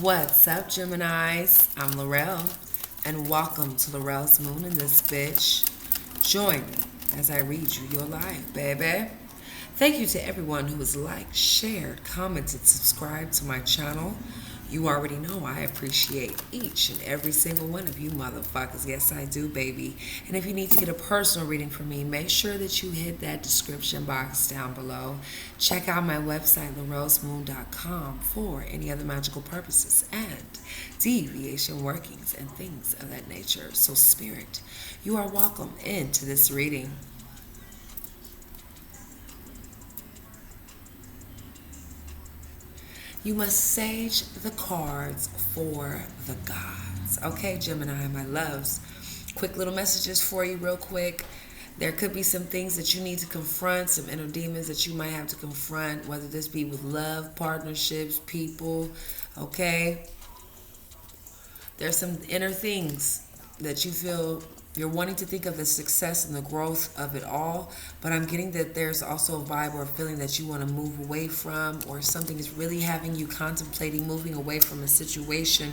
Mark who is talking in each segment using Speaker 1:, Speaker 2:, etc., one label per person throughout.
Speaker 1: What's up, Geminis? I'm Laurel, and welcome to Laurel's Moon in this bitch. Join me as I read you your life, baby. Thank you to everyone who has liked, shared, commented, subscribed to my channel. You already know I appreciate each and every single one of you motherfuckers. Yes, I do, baby. And if you need to get a personal reading from me, make sure that you hit that description box down below. Check out my website, larosmoon.com, for any other magical purposes and deviation workings and things of that nature. So, Spirit, you are welcome into this reading. You must sage the cards for the gods. Okay, Gemini, my loves. Quick little messages for you, real quick. There could be some things that you need to confront, some inner demons that you might have to confront, whether this be with love, partnerships, people. Okay? There's some inner things that you feel you're wanting to think of the success and the growth of it all, but I'm getting that there's also a vibe or a feeling that you want to move away from, or something is really having you contemplating moving away from a situation.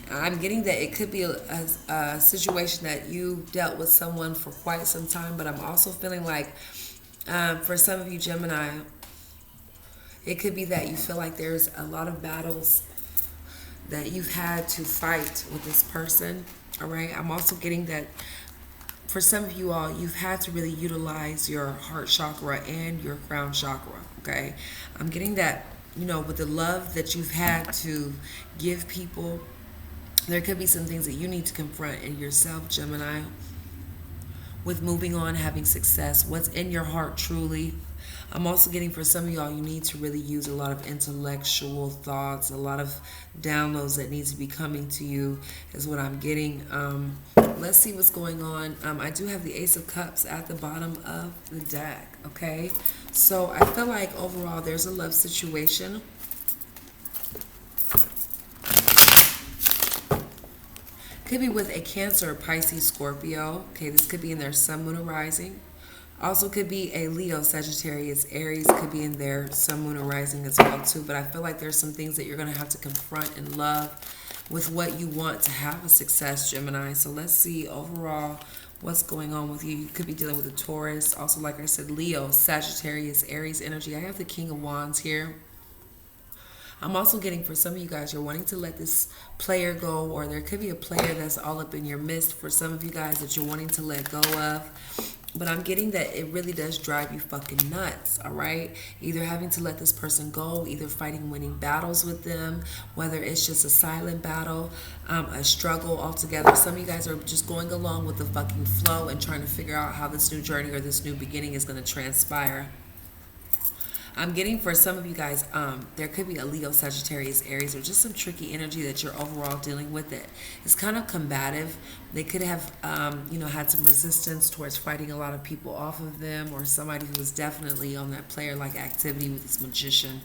Speaker 1: I'm getting that it could be a situation that you dealt with someone for quite some time, but I'm also feeling like for some of you Gemini, it could be that you feel like there's a lot of battles that you've had to fight with this person. All right, I'm also getting that for some of you all, you've had to really utilize your heart chakra and your crown chakra. Okay, I'm getting that, with the love that you've had to give people, there could be some things that you need to confront in yourself, Gemini, with moving on, having success, what's in your heart truly. I'm also getting for some of y'all, you need to really use a lot of intellectual thoughts, a lot of downloads that need to be coming to you is what I'm getting. Let's see what's going on. I do have the Ace of Cups at the bottom of the deck, okay? So I feel like overall there's a love situation. Could be with a Cancer, Pisces, Scorpio. Okay, this could be in their Sun, Moon, or Rising. Also could be a Leo, Sagittarius, Aries, could be in their Sun, Moon, or Rising as well too. But I feel like there's some things that you're going to have to confront in love with what you want to have a success, Gemini. So let's see overall what's going on with you. You could be dealing with a Taurus. Also, like I said, Leo, Sagittarius, Aries energy. I have the King of Wands here. I'm also getting for some of you guys, you're wanting to let this player go, or there could be a player that's all up in your midst for some of you guys that you're wanting to let go of. But I'm getting that it really does drive you fucking nuts, all right? Either having to let this person go, either fighting winning battles with them, whether it's just a silent battle, a struggle altogether. Some of you guys are just going along with the fucking flow and trying to figure out how this new journey or this new beginning is going to transpire. I'm getting for some of you guys, there could be a Leo, Sagittarius, Aries, or just some tricky energy that you're overall dealing with it. It's kind of combative. They could have, had some resistance towards fighting a lot of people off of them, or somebody who was definitely on that player-like activity with this magician.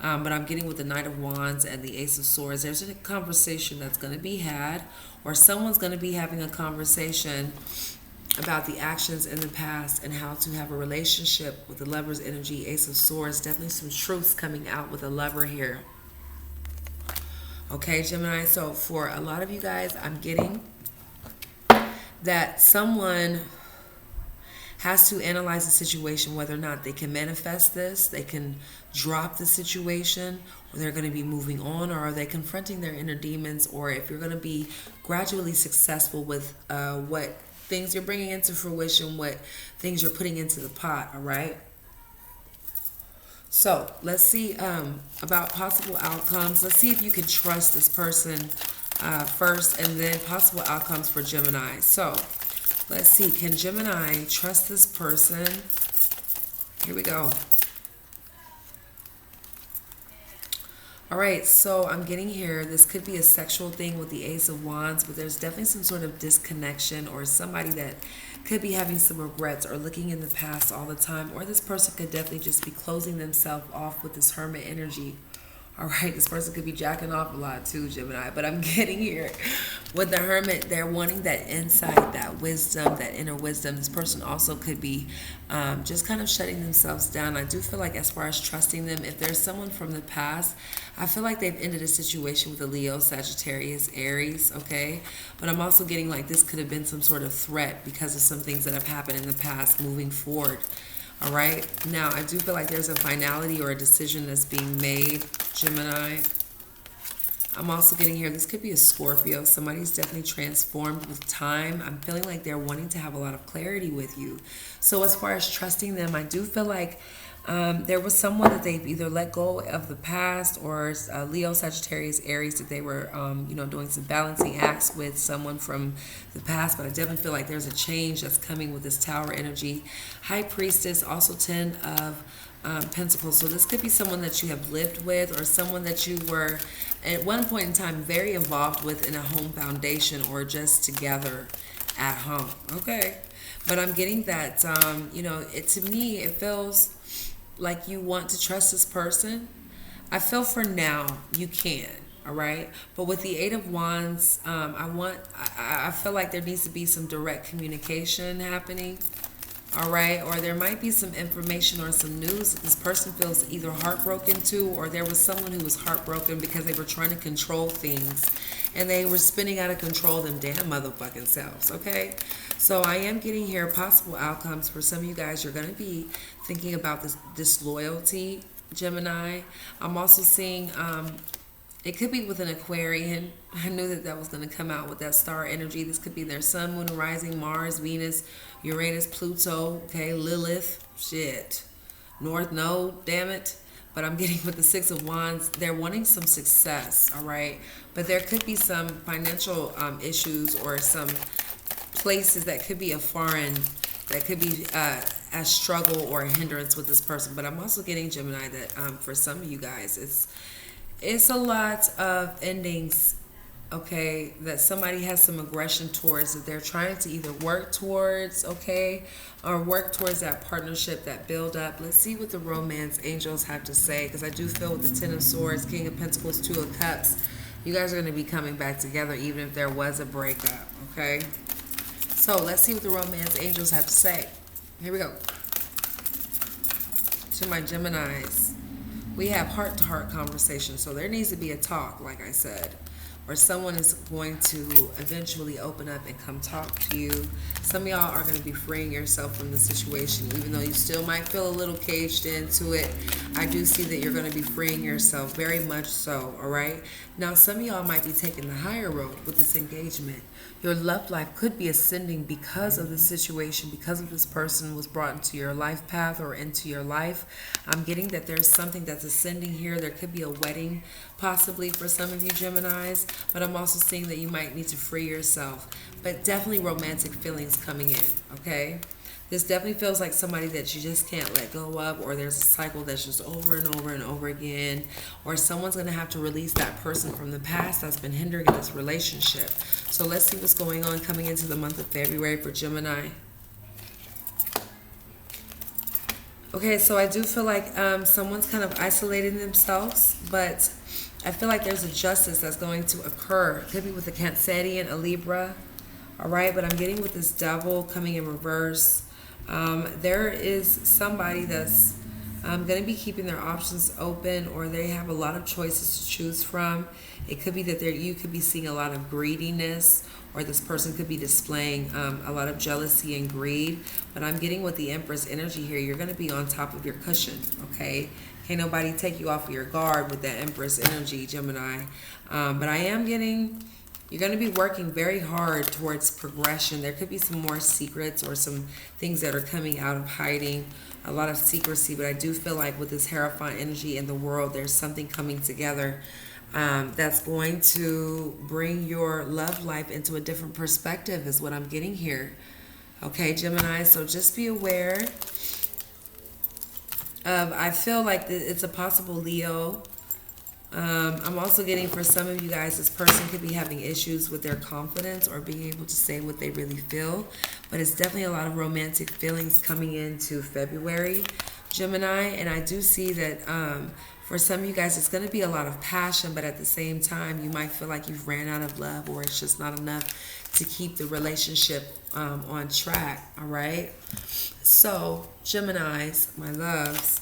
Speaker 1: But I'm getting with the Knight of Wands and the Ace of Swords, there's a conversation that's going to be had, or someone's going to be having a conversation about the actions in the past and how to have a relationship with the Lover's energy, Ace of Swords. Definitely some truths coming out with a lover here. Okay, Gemini, so for a lot of you guys, I'm getting that someone has to analyze the situation, whether or not they can manifest this, they can drop the situation, or they're going to be moving on, or are they confronting their inner demons, or if you're going to be gradually successful with what things you're bringing into fruition, what things you're putting into the pot, all right? So let's see about possible outcomes. Let's see if you can trust this person first, and then possible outcomes for Gemini. So let's see, can Gemini trust this person? Here we go. All right, so I'm getting here, this could be a sexual thing with the Ace of Wands, but there's definitely some sort of disconnection, or somebody that could be having some regrets or looking in the past all the time, or this person could definitely just be closing themselves off with this Hermit energy. All right, this person could be jacking off a lot too, Gemini. But I'm getting here with the Hermit. They're wanting that insight, that wisdom, that inner wisdom. This person also could be just kind of shutting themselves down. I do feel like, as far as trusting them, if there's someone from the past, I feel like they've ended a situation with a Leo, Sagittarius, Aries, okay? But I'm also getting like this could have been some sort of threat because of some things that have happened in the past moving forward. All right. Now, I do feel like there's a finality or a decision that's being made, Gemini. I'm also getting here, this could be a Scorpio. Somebody's definitely transformed with time. I'm feeling like they're wanting to have a lot of clarity with you. So as far as trusting them, I do feel like there was someone that they've either let go of the past, or Leo, Sagittarius, Aries, that they were, doing some balancing acts with someone from the past. But I definitely feel like there's a change that's coming with this Tower energy. High Priestess, also 10 of Pentacles. So this could be someone that you have lived with, or someone that you were at one point in time very involved with in a home foundation, or just together at home. Okay. But I'm getting that, to me, it feels like you want to trust this person. I feel for now you can, all right? But with the Eight of Wands, I feel like there needs to be some direct communication happening, all right? Or there might be some information or some news that this person feels either heartbroken to, or there was someone who was heartbroken because they were trying to control things and they were spinning out of control them damn motherfucking selves, okay? So I am getting here possible outcomes for some of you guys. You're going to be thinking about this disloyalty, Gemini. I'm also seeing it could be with an Aquarian. I knew that was going to come out with that star energy. This could be their sun, moon, rising, Mars, Venus, Uranus, Pluto, okay, Lilith, shit, North Node, damn it. But I'm getting with the Six of Wands, they're wanting some success, all right? But there could be some financial issues, or some places that could be a foreign, that could be a struggle or a hindrance with this person. But I'm also getting, Gemini, that for some of you guys, it's a lot of endings, okay, that somebody has some aggression towards, that they're trying to either work towards, okay, or work towards that partnership, that build up. Let's see what the romance angels have to say, because I do feel with the Ten of Swords, King of Pentacles, Two of Cups, you guys are going to be coming back together even if there was a breakup, okay? So let's see what the romance angels have to say. Here we go. To my Geminis, we have heart-to-heart conversation. So there needs to be a talk, like I said, or someone is going to eventually open up and come talk to you. Some of y'all are going to be freeing yourself from the situation, even though you still might feel a little caged into it. I do see that you're going to be freeing yourself, very much so, all right? Now, some of y'all might be taking the higher road with this engagement. Your love life could be ascending because of the situation, because of this person was brought into your life path or into your life. I'm getting that there's something that's ascending here. There could be a wedding possibly for some of you Geminis, but I'm also seeing that you might need to free yourself. But definitely romantic feelings coming in, okay? This definitely feels like somebody that you just can't let go of, or there's a cycle that's just over and over and over again, or someone's going to have to release that person from the past that's been hindering this relationship. So let's see what's going on coming into the month of February for Gemini. Okay, so I do feel like someone's kind of isolating themselves, but I feel like there's a justice that's going to occur. It could be with a Cancerian, a Libra, all right? But I'm getting with this Devil coming in reverse. There is somebody that's going to be keeping their options open, or they have a lot of choices to choose from. It could be that you could be seeing a lot of greediness, or this person could be displaying a lot of jealousy and greed. But I'm getting with the Empress energy here, you're going to be on top of your cushion, okay? Can't nobody take you off of your guard with that Empress energy, Gemini. But I am getting, you're going to be working very hard towards progression. There could be some more secrets or some things that are coming out of hiding, a lot of secrecy. But I do feel like with this Hierophant energy in the world, there's something coming together that's going to bring your love life into a different perspective is what I'm getting here. Okay, Gemini, so just be aware of, I feel like it's a possible Leo. I'm also getting for some of you guys, this person could be having issues with their confidence or being able to say what they really feel. But it's definitely a lot of romantic feelings coming into February, Gemini. And I do see that For some of you guys, it's going to be a lot of passion, but at the same time, you might feel like you've ran out of love, or it's just not enough to keep the relationship on track. All right. So, Geminis, my loves,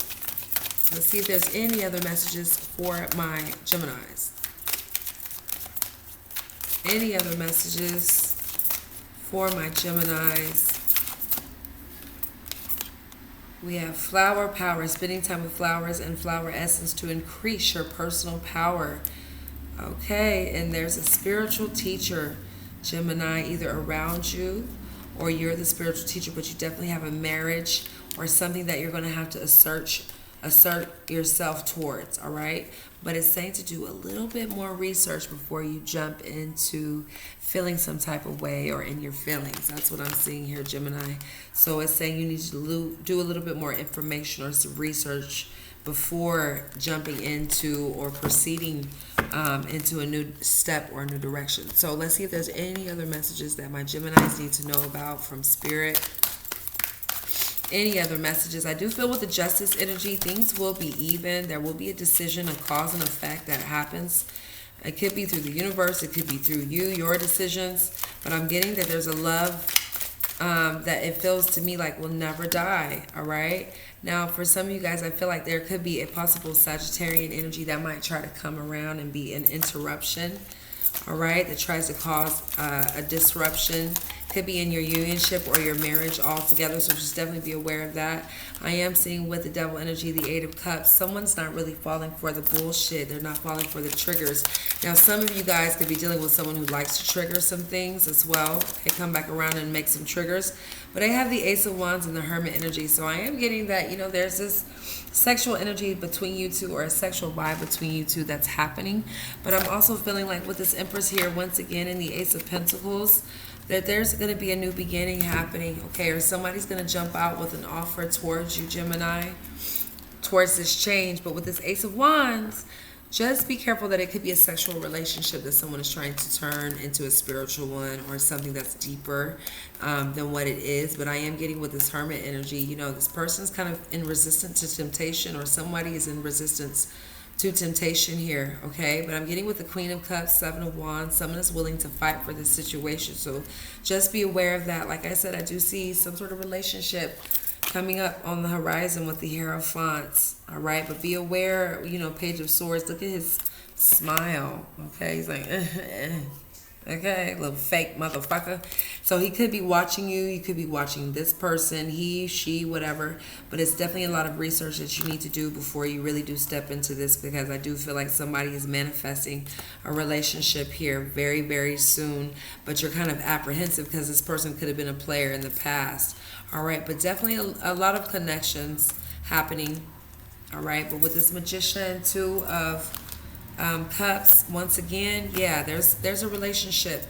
Speaker 1: let's see if there's any other messages for my Geminis. Any other messages for my Geminis? We have flower power, spending time with flowers and flower essence to increase your personal power. Okay, and there's a spiritual teacher, Gemini, either around you or you're the spiritual teacher, but you definitely have a marriage or something that you're going to have to assert yourself towards, all right? But it's saying to do a little bit more research before you jump into feeling some type of way or in your feelings. That's what I'm seeing here, Gemini. So it's saying you need to do a little bit more information or some research before jumping into or proceeding into a new step or a new direction. So let's see if there's any other messages that my Geminis need to know about from Spirit. Any other messages? I do feel with the justice energy, things will be even. There will be a decision, a cause and effect that happens. It could be through the universe. It could be through you, your decisions. But I'm getting that there's a love that it feels to me like will never die. All right. Now, for some of you guys, I feel like there could be a possible Sagittarian energy that might try to come around and be an interruption. All right. That tries to cause a disruption. Could be in your unionship or your marriage altogether, so just definitely be aware of that. I am seeing with the devil energy, the Eight of Cups, someone's not really falling for the bullshit. They're not falling for the triggers. Now, some of you guys could be dealing with someone who likes to trigger some things as well. They come back around and make some triggers. But I have the Ace of Wands and the Hermit energy, so I am getting that, you know, there's this sexual energy between you two or a sexual vibe between you two that's happening. But I'm also feeling like with this Empress here, once again, in the Ace of Pentacles, that there's going to be a new beginning happening, okay? Or somebody's going to jump out with an offer towards you, Gemini, towards this change. But with this Ace of Wands, just be careful that it could be a sexual relationship that someone is trying to turn into a spiritual one or something that's deeper than what it is. But I am getting with this Hermit energy, you know, this person's kind of in resistance to temptation, or somebody is in resistance to temptation here, okay? But I'm getting with the Queen of Cups, Seven of Wands, someone is willing to fight for this situation. So just be aware of that. Like I said, I do see some sort of relationship coming up on the horizon with the Hierophants, all right? But be aware, you know, Page of Swords, look at his smile, okay? He's like, okay, little fake motherfucker. So he could be watching you. You could be watching this person, he, she, whatever. But it's definitely a lot of research that you need to do before you really do step into this, because I do feel like somebody is manifesting a relationship here very, very soon. But you're kind of apprehensive because this person could have been a player in the past. All right, but definitely a lot of connections happening. All right, but with this Magician, Two of Cups, once again, yeah, there's a relationship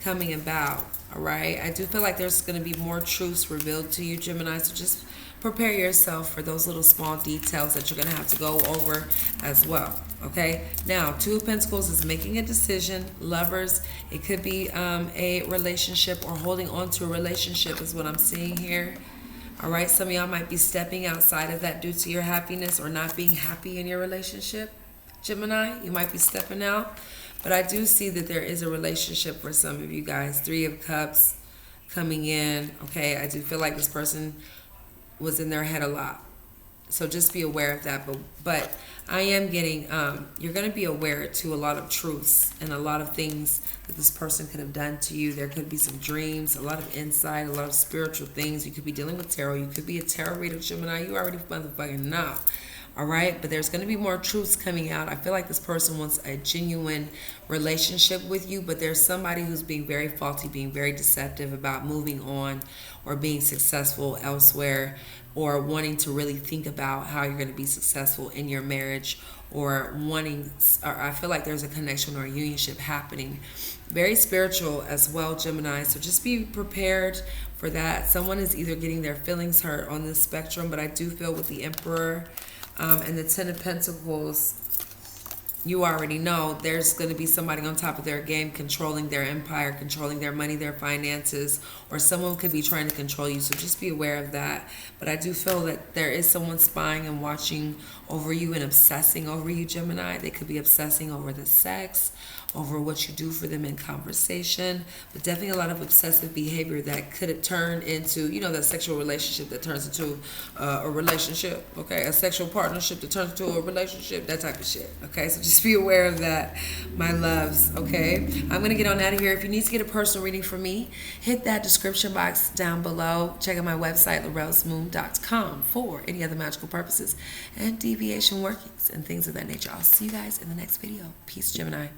Speaker 1: coming about. All right, I do feel like there's going to be more truths revealed to you, Gemini, so just prepare yourself for those little small details that you're going to have to go over as well. Okay, now Two of Pentacles is making a decision. Lovers, it could be a relationship or holding on to a relationship is what I'm seeing here. All right, some of y'all might be stepping outside of that due to your happiness or not being happy in your relationship. Gemini, you might be stepping out, but I do see that there is a relationship for some of you guys. Three of Cups coming in. Okay, I do feel like this person was in their head a lot, so just be aware of that. But I am getting you're going to be aware to a lot of truths and a lot of things that this person could have done to you. There could be some dreams, a lot of insight, a lot of spiritual things. You could be dealing with tarot. You could be a tarot reader, Gemini. You already motherfucking know. All right, but there's going to be more truths coming out. I feel like this person wants a genuine relationship with you, but there's somebody who's being very faulty, being very deceptive about moving on or being successful elsewhere, or wanting to really think about how you're going to be successful in your marriage, or I feel like there's a connection or a unionship happening. Very spiritual as well, Gemini, so just be prepared for that. Someone is either getting their feelings hurt on this spectrum, but I do feel with the Emperor and the Ten of Pentacles, you already know there's going to be somebody on top of their game controlling their empire, controlling their money, their finances, or someone could be trying to control you. So just be aware of that. But I do feel that there is someone spying and watching over you and obsessing over you, Gemini. They could be obsessing over the sex, over what you do for them in conversation, but definitely a lot of obsessive behavior that could turn into, you know, that sexual relationship that turns into a relationship, okay? A sexual partnership that turns into a relationship, that type of shit, okay? So just be aware of that, my loves, okay? I'm going to get on out of here. If you need to get a personal reading from me, hit that description box down below. Check out my website, lorelsmoon.com, for any other magical purposes and deviation workings and things of that nature. I'll see you guys in the next video. Peace, Gemini.